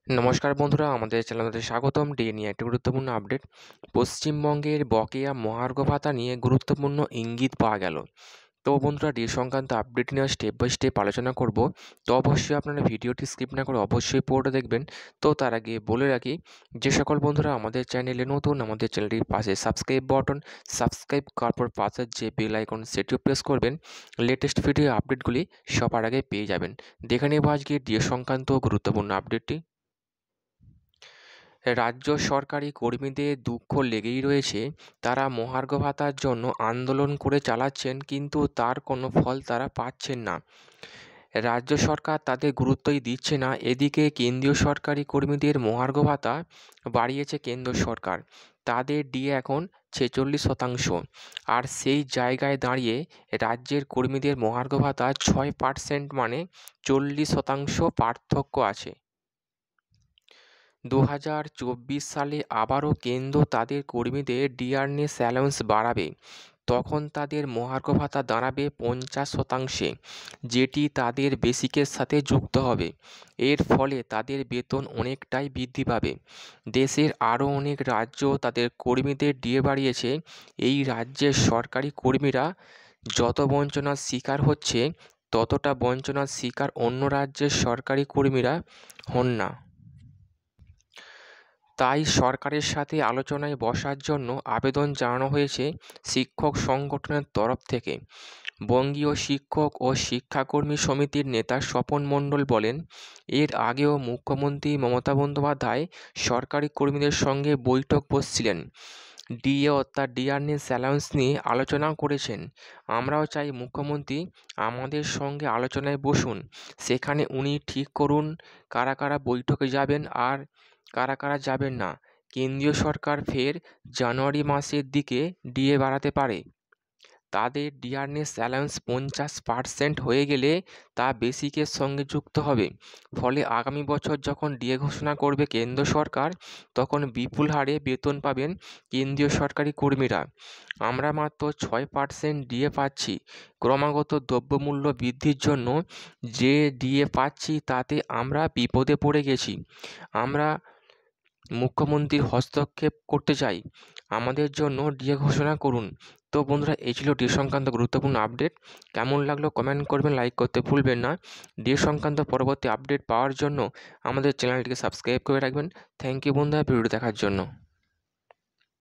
নমস্কার বন্ধুরা, আমাদের চ্যানেলে স্বাগতম। ডে নিয়ে একটি গুরুত্বপূর্ণ আপডেট। পশ্চিমবঙ্গের বকেয়া মহার্ঘ ভাতা নিয়ে গুরুত্বপূর্ণ ইঙ্গিত পাওয়া গেল। তো বন্ধুরা, ডে সংক্রান্ত আপডেট নিয়ে স্টেপ বাই স্টেপ আলোচনা করব। তো অবশ্যই আপনারা ভিডিওটি স্কিপ না করে অবশ্যই পুরোটা দেখবেন। তো তার আগে বলে রাখি, যে সকল বন্ধুরা আমাদের চ্যানেলে নতুন, আমাদের চ্যানেলটির পাশে সাবস্ক্রাইব করার পর পাশের যে বেল আইকন সেটিও প্রেস করবেন। লেটেস্ট ভিডিও আপডেটগুলি সবার আগে পেয়ে যাবেন। দেখে নেব আজকে ডে সংক্রান্ত গুরুত্বপূর্ণ আপডেটটি। রাজ্য সরকারি কর্মীদের দুঃখ লেগেই রয়েছে। তারা মহার্ঘ ভাতার জন্য আন্দোলন করে চালাচ্ছেন, কিন্তু তার কোনো ফল তারা পাচ্ছেন না। রাজ্য সরকার তাদের গুরুত্বই দিচ্ছে না। এদিকে কেন্দ্রীয় সরকারি কর্মীদের মহার্ঘ ভাতা বাড়িয়েছে কেন্দ্র সরকার। তাদের ডিএ এখন 46%। আর সেই জায়গায় দাঁড়িয়ে রাজ্যের কর্মীদের মহার্ঘ ভাতা 6%, মানে 40% পার্থক্য আছে। 2024 সালে আবারও কেন্দ্র তাদের কর্মীদের ডিয়ারনেস অ্যালাউন্স বাড়াবে। তখন তাদের মহার্ঘ ভাতা দাঁড়াবে 50%, যেটি তাদের বেসিকের সাথে যুক্ত হবে। এর ফলে তাদের বেতন অনেকটাই বৃদ্ধি পাবে। দেশের আরও অনেক রাজ্য তাদের কর্মীদের ডিএ বাড়িয়েছে। এই রাজ্যের সরকারি কর্মীরা যত বঞ্চনার শিকার হচ্ছে, ততটা বঞ্চনার শিকার অন্য রাজ্যের সরকারি কর্মীরা হন না। তাই সরকারের সাথে আলোচনায় বসার জন্য আবেদন জানানো হয়েছে শিক্ষক সংগঠনের তরফ থেকে। বঙ্গীয় শিক্ষক ও শিক্ষাকর্মী সমিতির নেতা স্বপন মণ্ডল বলেন, এর আগেও মুখ্যমন্ত্রী মমতা বন্দ্যোপাধ্যায় সরকারি কর্মীদের সঙ্গে বৈঠক বসছিলেন। ডিএ অর্থাৎ ডিয়ারনেস অ্যালাউন্স নিয়ে আলোচনাও করেছেন। আমরাও চাই মুখ্যমন্ত্রী আমাদের সঙ্গে আলোচনায় বসুন। সেখানে উনি ঠিক করুন কারা কারা বৈঠকে যাবেন আর কারা কারা যাবেন না। কেন্দ্রীয় সরকার ফের জানুয়ারি মাসের দিকে ডিএ বাড়াতে পারে। তাদের ডিয়ারনেস অ্যালাউন্স 50% হয়ে গেলে তা বেসিকের সঙ্গে যুক্ত হবে। ফলে আগামী বছর যখন ডিএ ঘোষণা করবে কেন্দ্র সরকার, তখন বিপুল হারে বেতন পাবেন কেন্দ্রীয় সরকারি কর্মীরা। আমরা মাত্র 6% ডিএ পাচ্ছি। ক্রমাগত দ্রব্যমূল্য বৃদ্ধির জন্য যে ডিএ পাচ্ছি, তাতে আমরা বিপদে পড়ে গেছি। আমরা মুখ্যমন্ত্রীর হস্তক্ষেপ করতে চাই। আমাদের জন্য ডিএ ঘোষণা করুন। তো বন্ধুরা, এই ছিল ডিএ সংক্রান্ত গুরুত্বপূর্ণ আপডেট। কেমন লাগলো কমেন্ট করবেন, লাইক করতে ভুলবেন না। ডিএ সংক্রান্ত পরবর্তী আপডেট পাওয়ার জন্য আমাদের চ্যানেলটিকে সাবস্ক্রাইব করে রাখবেন। থ্যাংক ইউ বন্ধুরা, ভিডিও দেখার জন্য।